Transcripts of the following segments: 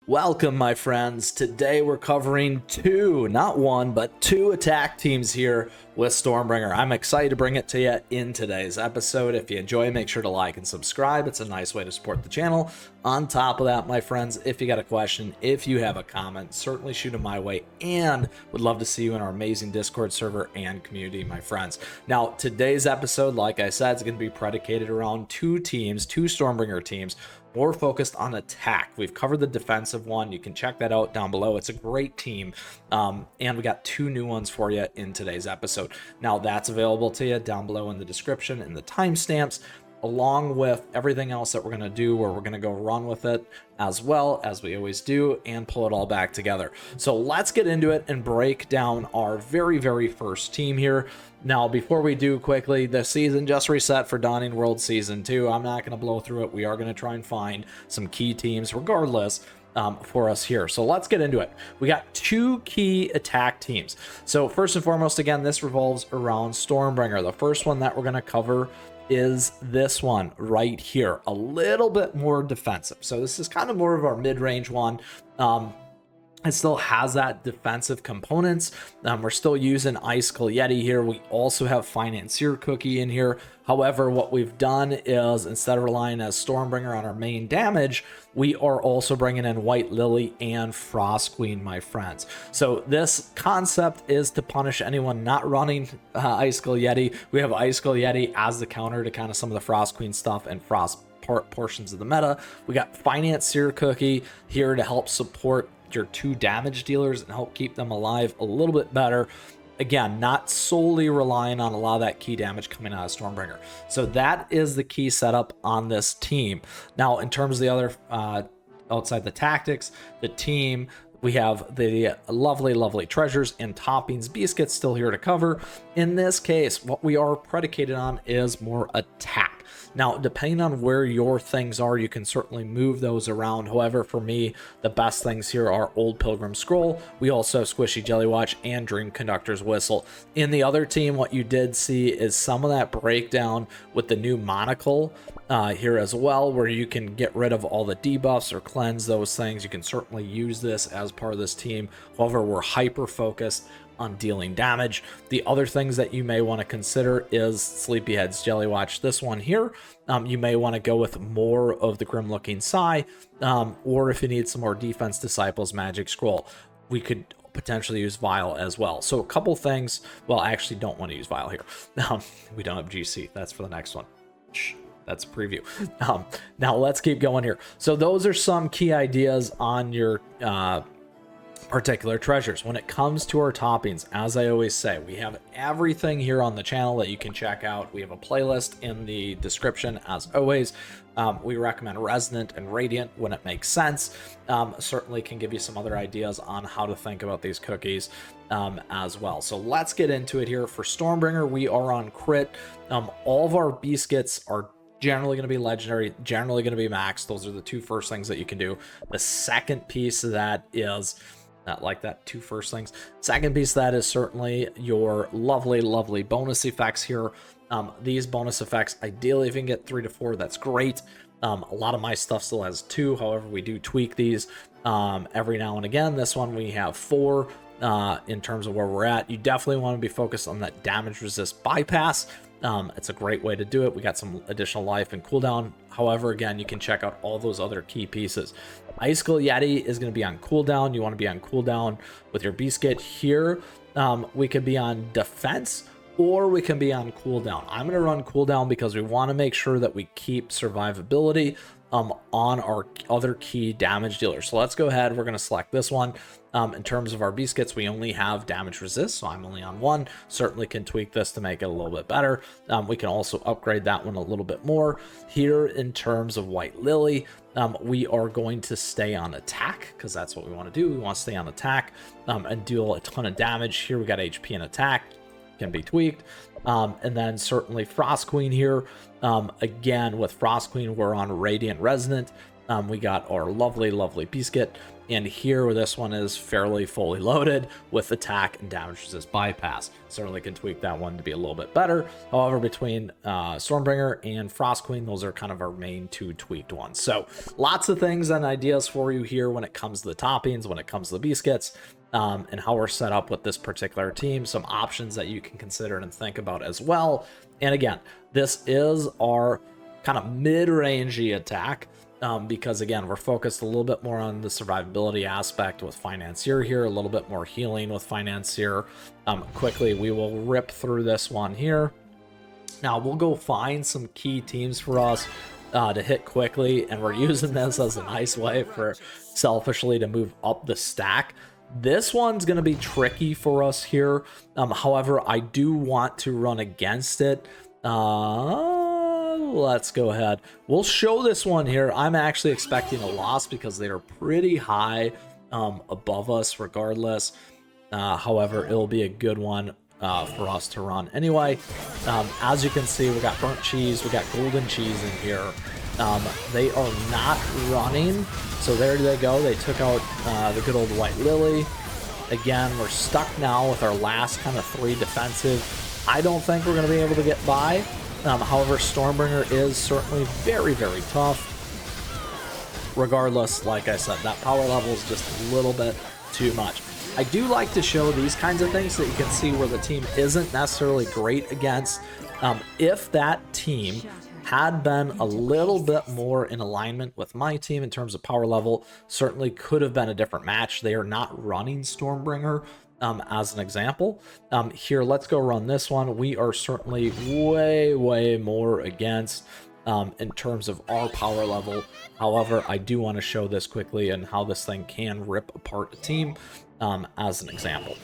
Welcome, my friends. Today we're covering not one, but two attack teams here with Stormbringer. I'm excited to bring it to you in today's episode. If you enjoy, make sure to like and subscribe. It's a nice way to support the channel. On top of that, my friends, if you got a question, if you have a comment, certainly shoot them my way, and would love to see you in our amazing Discord server and community, my friends. Now, today's episode, like I said, is going to be predicated around two Stormbringer teams, more focused on attack. We've covered the defensive one. You can check that out down below. It's a great team. And we got two new ones for you in today's episode. Now, that's available to you down below in the description and the timestamps, along with everything else that we're going to do, where we're going to go run with it as well as we always do and pull it all back together. So let's get into it and break down our very first team here. Now, before we do, quickly, the season just reset for Dawning World Season 2. I'm not going to blow through it. We are going to try and find some key teams regardless for us here. So let's get into it. We got two key attack teams. So first and foremost, again, this revolves around Stormbringer. The first one that we're going to cover is this one right here, a little bit more defensive. So this is kind of more of our mid-range one. It still has that defensive components. We're still using Icicle Yeti here. We also have Financier Cookie in here. However, what we've done is, instead of relying as Stormbringer on our main damage, we are also bringing in White Lily and Frost Queen, my friends. So this concept is to punish anyone not running Icicle Yeti. We have Icicle Yeti as the counter to kind of some of the Frost Queen stuff and Frost portions of the meta. We got Financier Cookie here to help support your two damage dealers and help keep them alive a little bit better. Again, not solely relying on a lot of that key damage coming out of Stormbringer. So that is the key setup on this team. Now, in terms of the other, outside the tactics, the team, we have the lovely treasures and toppings. Beascuit still here to cover. In this case, what we are predicated on is more attack. Now, depending on where your things are, you can certainly move those around. However, for me, the best things here are Old Pilgrim Scroll. We also have Squishy Jelly Watch and Dream Conductor's Whistle. In the other team, what you did see is some of that breakdown with the new monocle here as well, where you can get rid of all the debuffs or cleanse those things. You can certainly use this as part of this team. However, we're hyper focused on dealing damage. The other things that you may want to consider is Sleepyhead's Jelly Watch. This one here, you may want to go with more of the Grim Looking Sigh, or if you need some more defense, Disciples Magic Scroll. We could potentially use Vial as well. So a couple things. Well, I actually don't want to use Vial here. We don't have GC. That's for the next one. Shh. That's a preview. Now let's keep going here. So those are some key ideas on your particular treasures. When it comes to our toppings, as I always say, we have everything here on the channel that you can check out. We have a playlist in the description as always. We recommend Resonant and Radiant when it makes sense. Certainly can give you some other ideas on how to think about these cookies as well. So let's get into it here. For Stormbringer, we are on crit. All of our Beascuits are generally going to be legendary, generally going to be max. Those are the two first things that you can do. The second piece of that is not like that, two first things. Second piece of that is certainly your lovely bonus effects here. These bonus effects, ideally, if you can get 3 to 4, that's great. A lot of my stuff still has 2. However, we do tweak these every now and again. This one we have 4 in terms of where we're at. You definitely want to be focused on that damage resist bypass. It's a great way to do it. We got some additional life and cooldown. However, again, you can check out all those other key pieces. Icicle Yeti is going to be on cooldown. You want to be on cooldown with your Beascuit here. We could be on defense, or we can be on cooldown. I'm going to run cooldown because we want to make sure that we keep survivability on our other key damage dealers. So let's go ahead. We're going to select this one. In terms of our Beascuits, we only have damage resist, so I'm only on 1. Certainly can tweak this to make it a little bit better. We can also upgrade that one a little bit more. Here, in terms of White Lily, we are going to stay on attack because that's what we want to do. We want to stay on attack and deal a ton of damage. Here we got HP and attack, can be tweaked. And then certainly Frost Queen here. Again, with Frost Queen, we're on Radiant Resonant. We got our lovely Beascuit, and here this one is fairly fully loaded with attack and damage resist bypass. Certainly can tweak that one to be a little bit better. However, between Stormbringer and Frost Queen, those are kind of our main 2 tweaked ones. So lots of things and ideas for you here when it comes to the toppings, when it comes to the Beascuits, and how we're set up with this particular team. Some options that you can consider and think about as well. And again, this is our kind of mid-rangey attack. Because again, we're focused a little bit more on the survivability aspect with Financier here, a little bit more healing with Financier. Quickly, we will rip through this one here. Now, we'll go find some key teams for us to hit quickly, and we're using this as a nice way for selfishly to move up the stack. This one's going to be tricky for us here. However, I do want to run against it. Let's go ahead. We'll show this one here. I'm actually expecting a loss because they are pretty high above us regardless. However, it'll be a good one for us to run anyway. As you can see, we got burnt cheese, we got golden cheese in here. They are not running, so there they go. They took out the good old white lily. Again, we're stuck now with our last kind of 3 defensive. I don't think we're going to be able to get by. However, Stormbringer is certainly very, very tough. Regardless, like I said, that power level is just a little bit too much. I do like to show these kinds of things so that you can see where the team isn't necessarily great against. If that team had been a little bit more in alignment with my team in terms of power level, certainly could have been a different match. They are not running Stormbringer. As an example, here, let's go run this one. We are certainly way more against in terms of our power level. However, I do want to show this quickly and how this thing can rip apart a team as an example.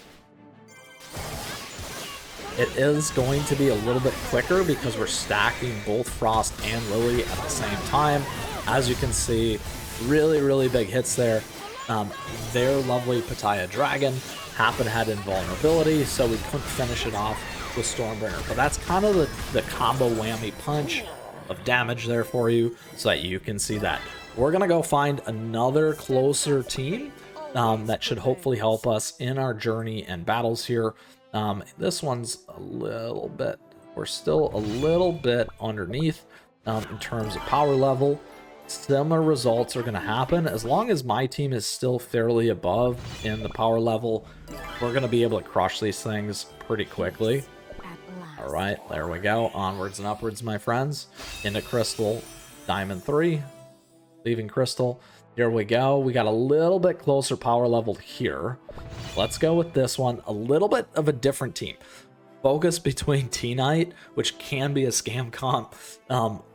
It is going to be a little bit quicker because we're stacking both Frost and Lily at the same time. As you can see, really big hits there. Their lovely Pattaya Dragon happened had invulnerability, so we couldn't finish it off with Stormbringer. But that's kind of the combo whammy punch of damage there for you, so that you can see that. We're going to go find another closer team that should hopefully help us in our journey and battles here. This one's a little bit, we're still a little bit underneath in terms of power level. Similar results are going to happen as long as my team is still fairly above in the power level. We're going to be able to crush these things pretty quickly. All right, there we go. Onwards and upwards, my friends. Into Crystal, Diamond 3, leaving Crystal. Here we go. We got a little bit closer power level here. Let's go with this one. A little bit of a different team. Focus between T-Knight, which can be a scam comp,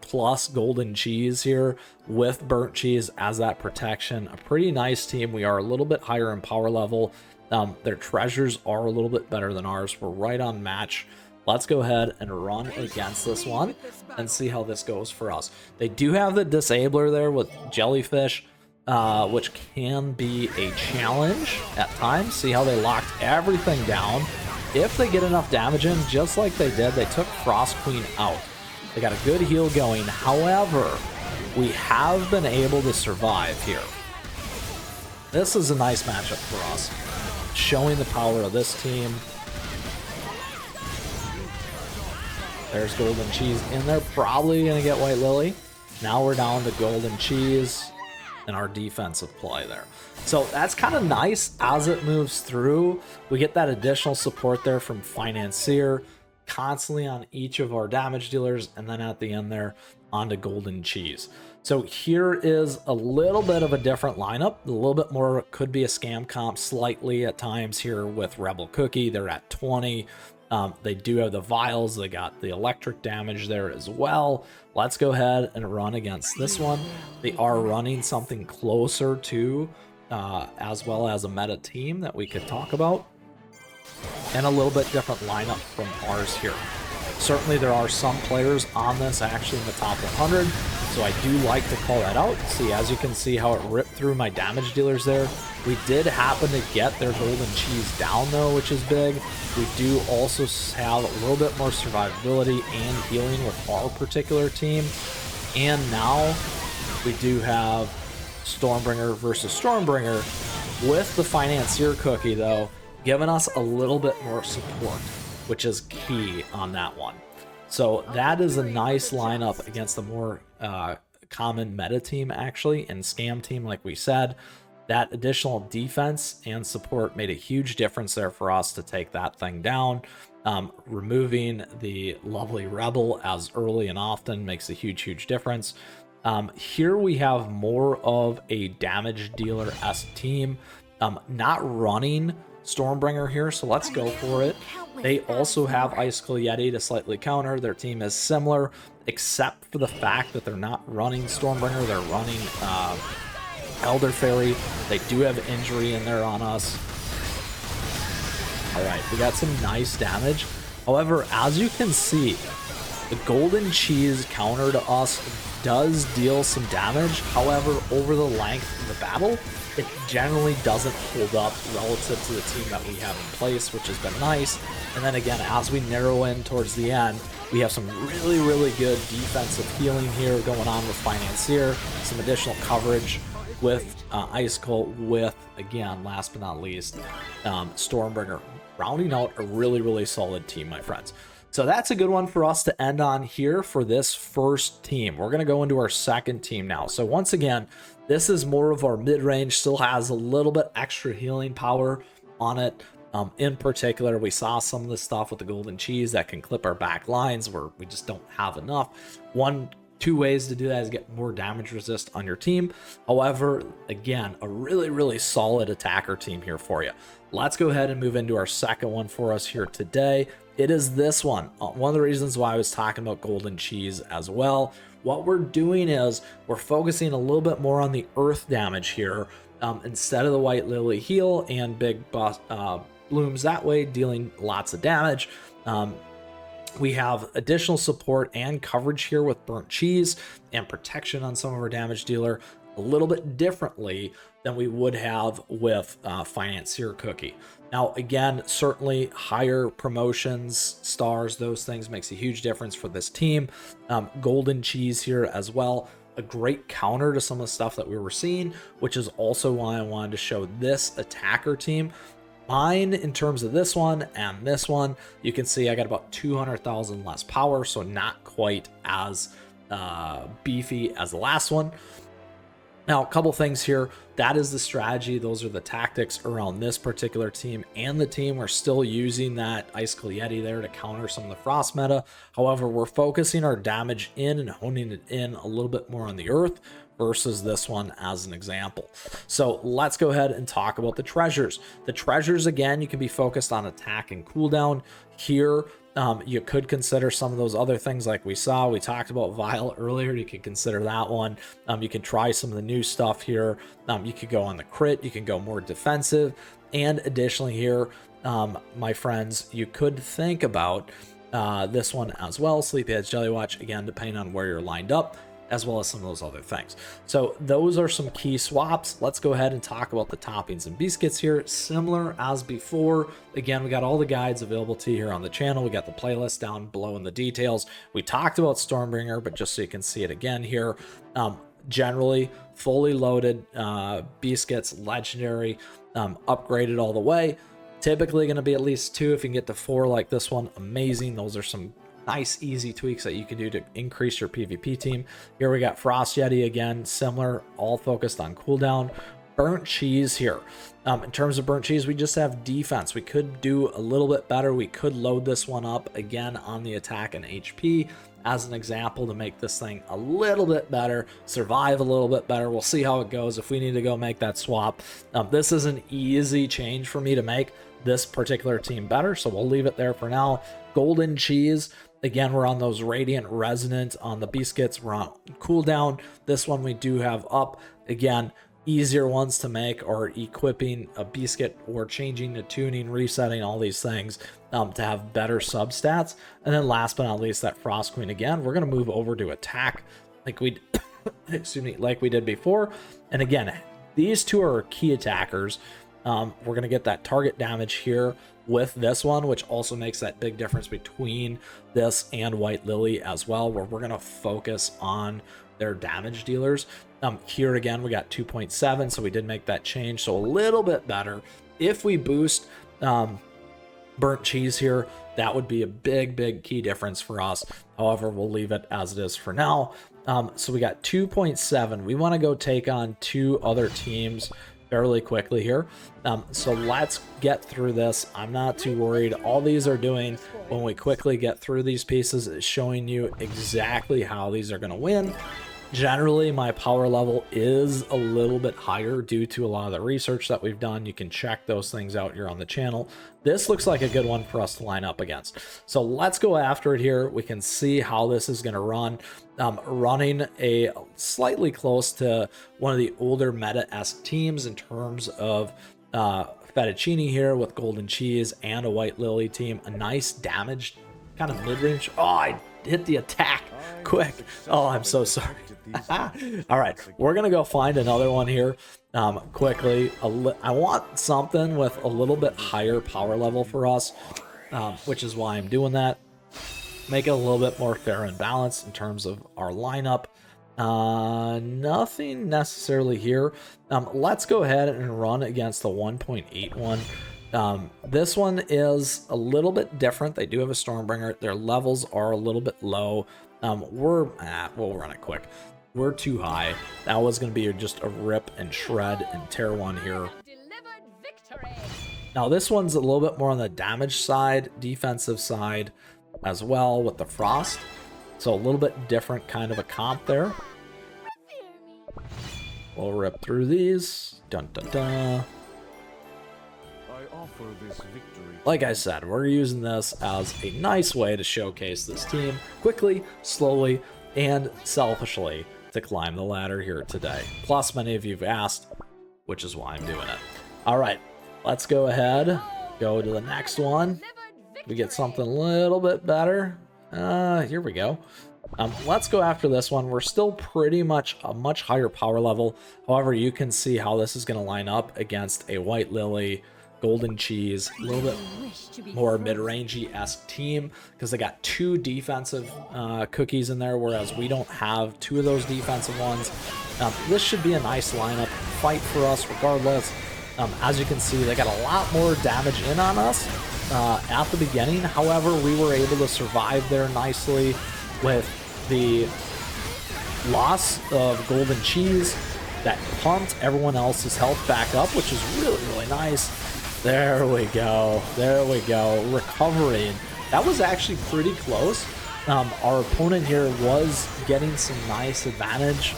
plus Golden Cheese here with Burnt Cheese as that protection. A pretty nice team. We are a little bit higher in power level. Their treasures are a little bit better than ours. We're right on match. Let's go ahead and run against this one and see how this goes for us. They do have the disabler there with Jellyfish, which can be a challenge at times. See how they locked everything down. If they get enough damage in, just like they did, they took Frost Queen out. They got a good heal going. However, we have been able to survive here. This is a nice matchup for us, showing the power of this team. There's Golden Cheese in there, probably going to get White Lily. Now we're down to Golden Cheese and our defensive play there. So that's kind of nice as it moves through. We get that additional support there from Financier, constantly on each of our damage dealers, and then at the end there onto Golden Cheese. So here is a little bit of a different lineup, a little bit more, could be a scam comp slightly at times here with Rebel Cookie. They're at 20. They do have the vials. They got the electric damage there as well. Let's go ahead and run against this one. They are running something closer to as well as a meta team that we could talk about, and a little bit different lineup from ours here. Certainly there are some players on this actually in the top 100, so I do like to call that out. See, as you can see how it ripped through my damage dealers there. We did happen to get their Golden Cheese down though, which is big. We do also have a little bit more survivability and healing with our particular team. And now we do have Stormbringer versus Stormbringer, with the Financier Cookie, though, giving us a little bit more support, which is key on that one. So that is a nice lineup against the more common meta team, actually, and scam team, like we said. That additional defense and support made a huge difference there for us to take that thing down. Removing the lovely Rebel as early and often makes a huge difference. Here we have more of a damage dealer-esque team, not running Stormbringer here, so let's go for it. They also have Icicle Yeti to slightly counter. Their team is similar, except for the fact that they're not running Stormbringer, they're running Elder Fairy. They do have injury in there on us. All right, we got some nice damage. However, as you can see, the golden cheese counter to us does deal some damage. However, over the length of the battle, it generally doesn't hold up relative to the team that we have in place, which has been nice. And then again, as we narrow in towards the end, we have some really good defensive healing here going on with Financier, some additional coverage with Icicle, with, again, last but not least, Stormbringer, rounding out a really solid team, my friends. So that's a good one for us to end on here for this first team. We're going to go into our second team now. So once again, this is more of our mid-range, still has a little bit extra healing power on it. In particular, we saw some of the stuff with the golden cheese that can clip our back lines where we just don't have enough. Two ways to do that is get more damage resist on your team. However, again, a really solid attacker team here for you. Let's go ahead and move into our second one for us here today. It is this one. One of the reasons why I was talking about golden cheese as well. What we're doing is we're focusing a little bit more on the earth damage here, instead of the white lily heal and big blooms that way, dealing lots of damage. We have additional support and coverage here with burnt cheese and protection on some of our damage dealer a little bit differently than we would have with Financier Cookie. Now, again, certainly higher promotions, stars, those things makes a huge difference for this team. Golden cheese here as well, a great counter to some of the stuff that we were seeing, which is also why I wanted to show this attacker team. Mine, in terms of this one and this one, you can see I got about 200,000 less power, so not quite as beefy as the last one. Now, a couple things here. That is the strategy. Those are the tactics around this particular team, and the team we're still using that Icicle Yeti there to counter some of the frost meta. However, we're focusing our damage in and honing it in a little bit more on the earth versus this one as an example. So let's go ahead and talk about the treasures. The treasures, again, you can be focused on attack and cooldown. Here, you could consider some of those other things like we saw. We talked about Vile earlier. You could consider that one. You can try some of the new stuff here. You could go on the crit. You can go more defensive. And additionally here, my friends, you could think about this one as well. Sleepyhead's Jelly Watch, again, depending on where you're lined up, as well as some of those other things. So those are some key swaps. Let's go ahead and talk about the toppings and Beascuits here. Similar as before. Again, we got all the guides available to you here on the channel. We got the playlist down below in the details. We talked about Stormbringer, but just so you can see it again here. Generally, fully loaded Beascuits, legendary, upgraded all the way. Typically going to be at least 2. If you can get to 4 like this one, amazing. Those are some nice easy tweaks that you can do to increase your PvP team. Here we got Frost Yeti again, similar, all focused on cooldown. Burnt cheese here. In terms of burnt cheese, we just have defense. We could do a little bit better. We could load this one up again on the attack and HP as an example to make this thing a little bit better, survive a little bit better. We'll see how it goes if we need to go make that swap. This is an easy change for me to make this particular team better, so we'll leave it there for now. Golden cheese, again, we're on those Radiant Resonant on the Beascuits. We're on cooldown. This one we do have up. Again, easier ones to make are equipping a Beascuit or changing the tuning, resetting, all these things to have better substats. And then last but not least, that Frost Queen again. We're going to move over to attack like we excuse me, like we did before. And again, these two are key attackers. We're going to get that target damage here with this one, which also makes that big difference between this and White Lily as well, where we're going to focus on their damage dealers. Here again, we got 2.7, so we did make that change, so a little bit better. If we boost burnt cheese here, that would be a big key difference for us. However, we'll leave it as it is for now. So we got 2.7. We want to go take on 2 other teams fairly quickly here. So let's get through this. I'm not too worried. All these are doing when we quickly get through these pieces is showing you exactly how these are going to win. Generally, my power level is a little bit higher due to a lot of the research that we've done. You can check those things out here on the channel. This looks like a good one for us to line up against. So let's go after it here. We can see how this is going to run. Running a slightly close to one of the older meta-esque teams in terms of fettuccine here with golden cheese and a white lily team. A nice damage kind of mid-range. Oh, I hit the attack quick. Oh, I'm so sorry. All right, we're gonna go find another one here quickly. I want something with a little bit higher power level for us, which is why I'm doing that. Make it a little bit more fair and balanced in terms of our lineup. Nothing necessarily here. Let's go ahead and run against the 1.81. This one is a little bit different. They do have a Stormbringer. Their levels are a little bit low. We'll run it quick. We're too high. That was going to be just a rip and shred and tear one here. Now this one's a little bit more on the damage side, defensive side as well with the frost. So a little bit different kind of a comp there. We'll rip through these. Dun dun dun. Like I said, we're using this as a nice way to showcase this team quickly, slowly, and selfishly to climb the ladder here today. Plus, many of you have asked, which is why I'm doing it. All right, let's go ahead, go to the next one. We get something a little bit better. Here we go. Let's go after this one. We're still pretty much a much higher power level. However, you can see how this is going to line up against a white lily, golden cheese, a little bit more mid-rangey-esque team because they got 2 defensive cookies in there, whereas we don't have 2 of those defensive ones. This should be a nice lineup fight for us regardless. As you can see, they got a lot more damage in on us at the beginning. However, we were able to survive there nicely with the loss of golden cheese that pumped everyone else's health back up, which is really nice. There we go. There we go. Recovering. That was actually pretty close. Our opponent here was getting some nice advantage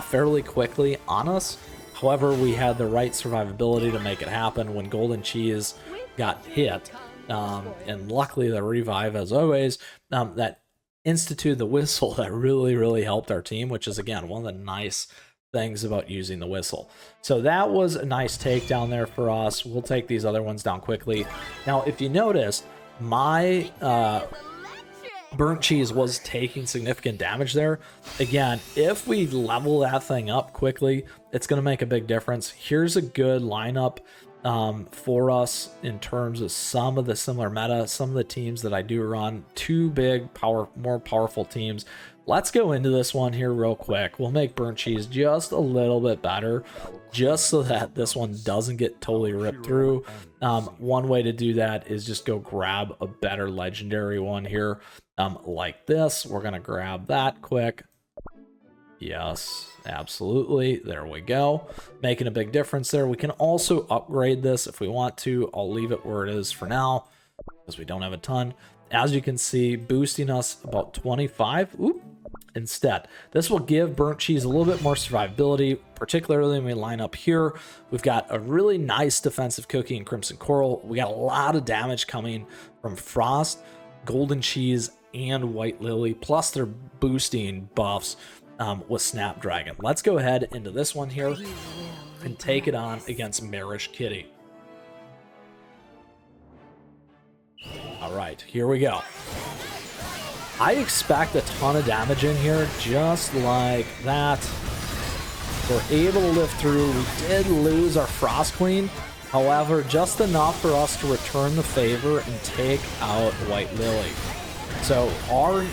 fairly quickly on us. However, we had the right survivability to make it happen when golden cheese got hit. And luckily the revive, as always, that instituted the whistle that really helped our team, which is, again, one of the nice things about using the whistle. So that was a nice takedown there for us. We'll take these other ones down quickly. Now, if you notice, my burnt cheese was taking significant damage there. Again, if we level that thing up quickly, it's going to make a big difference. Here's a good lineup for us in terms of some of the similar meta, some of the teams that I do run. 2 big, more powerful teams. Let's go into this one here real quick. We'll make burnt cheese just a little bit better, just so that this one doesn't get totally ripped through. One way to do that is just go grab a better legendary one here, like this. We're going to grab that quick. Yes, absolutely. There we go. Making a big difference there. We can also upgrade this if we want to. I'll leave it where it is for now because we don't have a ton. As you can see, boosting us about 25. Oop. Instead, this will give burnt cheese a little bit more survivability, particularly when we line up here. We've got a really nice defensive cookie and crimson coral. We got a lot of damage coming from frost, golden cheese, and white lily, plus their boosting buffs with snapdragon. Let's go ahead into this one here and take it on against Marish Kitty. All right, here we go. I expect a ton of damage in here, just like that. We're able to live through. We did lose our Frost Queen, however, just enough for us to return the favor and take out White Lily. So our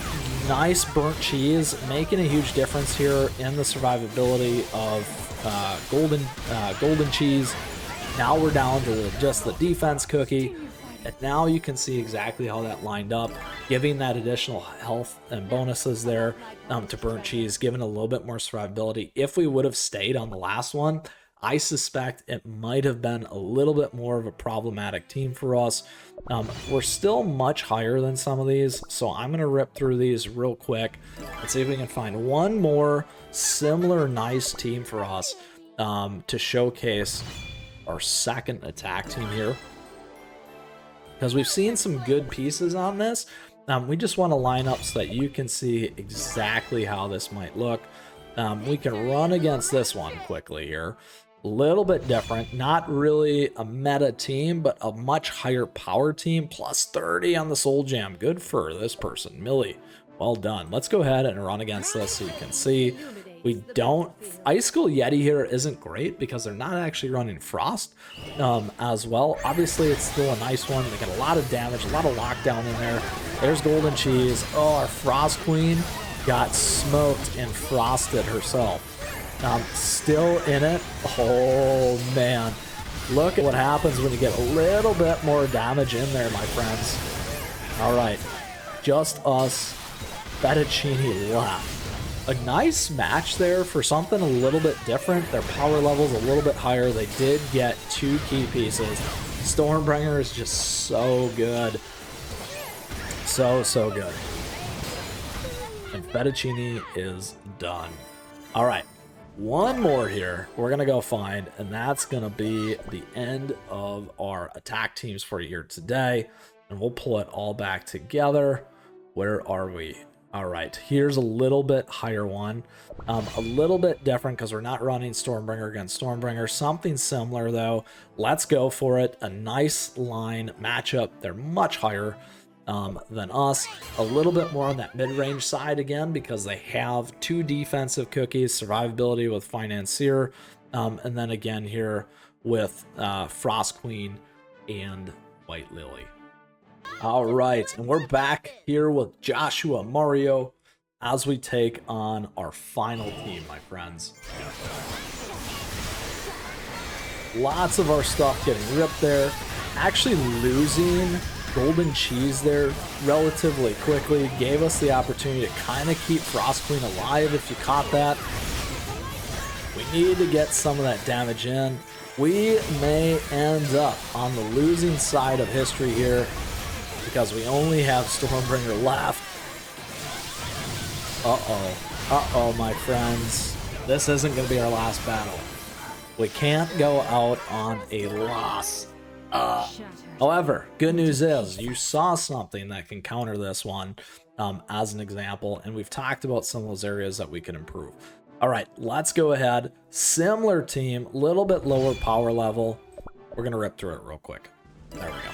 Nice burnt cheese, making a huge difference here in the survivability of golden cheese. Now we're down to just the defense cookie, and now you can see exactly how that lined up, giving that additional health and bonuses there to burnt cheese, giving a little bit more survivability. If we would have stayed on the last one, I suspect it might have been a little bit more of a problematic team for us. We're still much higher than some of these, so I'm going to rip through these real quick and see if we can find one more similar nice team for us to showcase our second attack team here. Because we've seen some good pieces on this. We just want to line up so that you can see exactly how this might look. We can run against this one quickly here. A little bit different, not really a meta team, but a much higher power team, plus 30 on the soul jam. Good for this person, Millie. Well done. Let's go ahead and run against this so you can see. We don't, Icicle Yeti here isn't great because they're not actually running Frost as well. Obviously, it's still a nice one. They got a lot of damage, a lot of lockdown in there. There's Golden Cheese. Oh, our Frost Queen got smoked and frosted herself. Still in it. Oh, man. Look at what happens when you get a little bit more damage in there, my friends. All right. Just us. Fettuccine left. A nice match there for something a little bit different. Their power level's a little bit higher. They did get 2 key pieces. Stormbringer is just so good. So good. And Fettuccine is done. All right. One more here we're going to go find, and that's going to be the end of our attack teams for here today. And we'll pull it all back together. Where are we? All right, here's a little bit higher one. A little bit different because we're not running Stormbringer against Stormbringer. Something similar, though. Let's go for it. A nice line matchup. They're much higher than us. A little bit more on that mid-range side again because they have 2 defensive cookies, survivability with Financier, and then again here with Frost Queen and White Lily. All right, and we're back here with Joshua Mario as we take on our final team, my friends. Lots of our stuff getting ripped there. Actually losing Golden Cheese there relatively quickly gave us the opportunity to kind of keep Frost Queen alive, if you caught that. We need to get some of that damage in. We may end up on the losing side of history here because we only have Stormbringer left. Uh-oh, my friends. This isn't going to be our last battle. We can't go out on a loss. However, good news is you saw something that can counter this one as an example, and we've talked about some of those areas that we can improve. All right, let's go ahead. Similar team, a little bit lower power level. We're going to rip through it real quick. There we go.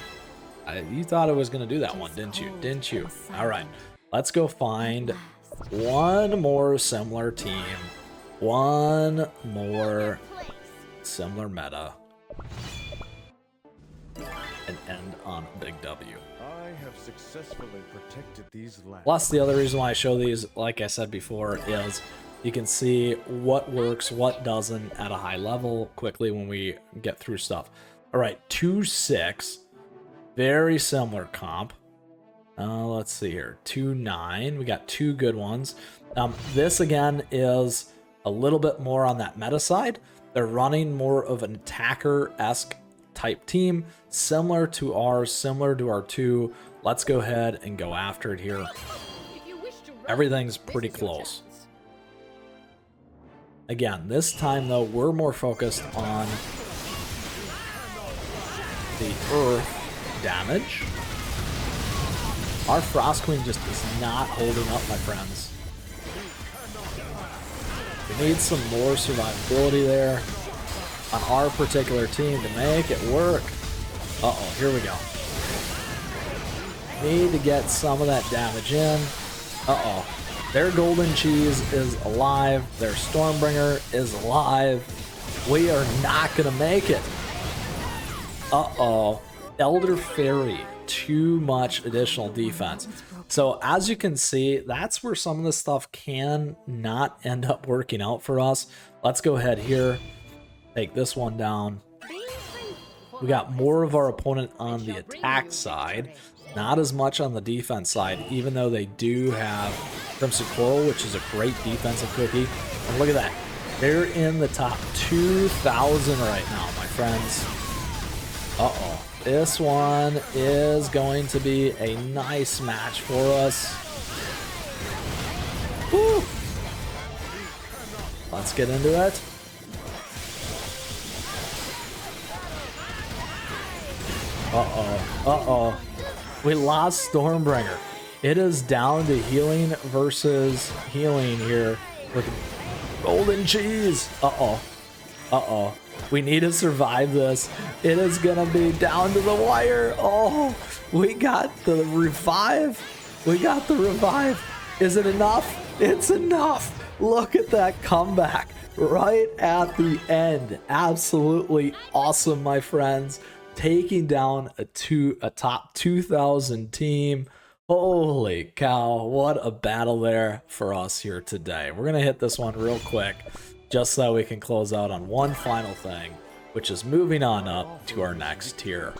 You thought I was going to do that one, didn't you? Didn't you? All right, let's go find one more similar team. One more similar meta. And end on a big W. I have successfully protected these lands. Plus, the other reason why I show these, like I said before, is you can see what works, what doesn't at a high level quickly when we get through stuff. All right, 2-6. Very similar comp. Let's see here. 2-9. We got 2 good ones. This, again, is a little bit more on that meta side. They're running more of an attacker-esque type team, similar to ours, similar to our 2. Let's go ahead and go after it here. Everything's pretty close. Again, this time though, we're more focused on the earth damage. Our Frost Queen just is not holding up, my friends. We need some more survivability there on our particular team to make it work. Uh-oh, here we go. Need to get some of that damage in. Uh-oh. Their Golden Cheese is alive. Their Stormbringer is alive. We are not going to make it. Uh-oh. Elder Fairy too much additional defense. So as you can see, that's where some of this stuff can not end up working out for us. Let's go ahead here, take this one down. We got more of our opponent on the attack side, not as much on the defense side, even though they do have Crimson Coral, which is a great defensive cookie. And look at that. They're in the top 2,000 right now, my friends. Uh-oh. This one is going to be a nice match for us. Woo! Let's get into it. Uh-oh. Uh-oh. We lost Stormbringer. It is down to healing versus healing here with golden cheese. Uh-oh. Uh-oh. We need to survive this. It is gonna be down to the wire. Oh, we got the revive. We got the revive. Is it enough? It's enough. Look at that comeback right at the end. Absolutely awesome, my friends. Taking down a top 2,000 team. Holy cow, what a battle there for us here today. We're gonna hit this one real quick just so we can close out on one final thing, which is moving on up to our next tier.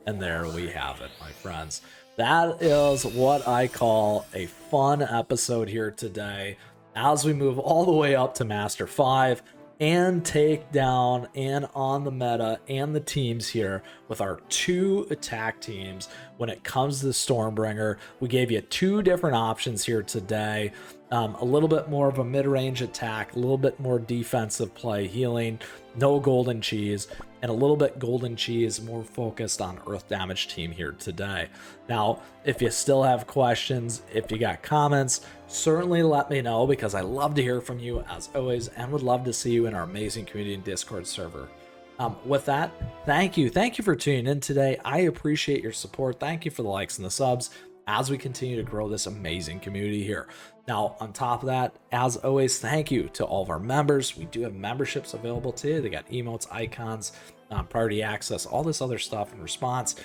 And there we have it, my friends. That is what I call a fun episode here today as we move all the way up to Master 5 and take down and on the meta and the teams here with our 2 attack teams. When it comes to the Stormbringer, we gave you 2 different options here today. A little bit more of a mid-range attack, a little bit more defensive play, healing, no golden cheese, and a little bit golden cheese, more focused on earth damage team here today. Now, if you still have questions, if you got comments, certainly let me know, because I love to hear from you as always, and would love to see you in our amazing community and Discord server. With that, thank you for tuning in today. I appreciate your support. Thank you for the likes and the subs as we continue to grow this amazing community here. Now, on top of that, as always, thank you to all of our members. We do have memberships available too. They got emotes, icons, priority access, all this other stuff in response.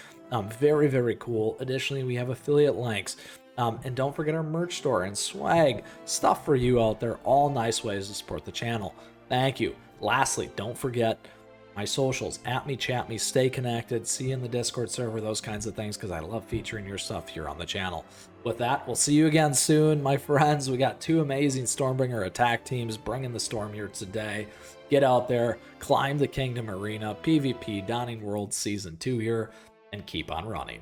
Very, very cool. Additionally, we have affiliate links. And don't forget our merch store and swag, stuff for you out there, all nice ways to support the channel. Thank you. Lastly, don't forget my socials, @me, chat me, stay connected, see you in the Discord server, those kinds of things, because I love featuring your stuff here on the channel. With that, we'll see you again soon, my friends. We got 2 amazing Stormbringer attack teams bringing the storm here today. Get out there, climb the Kingdom Arena, PvP, Dawning World Season 2 here, and keep on running.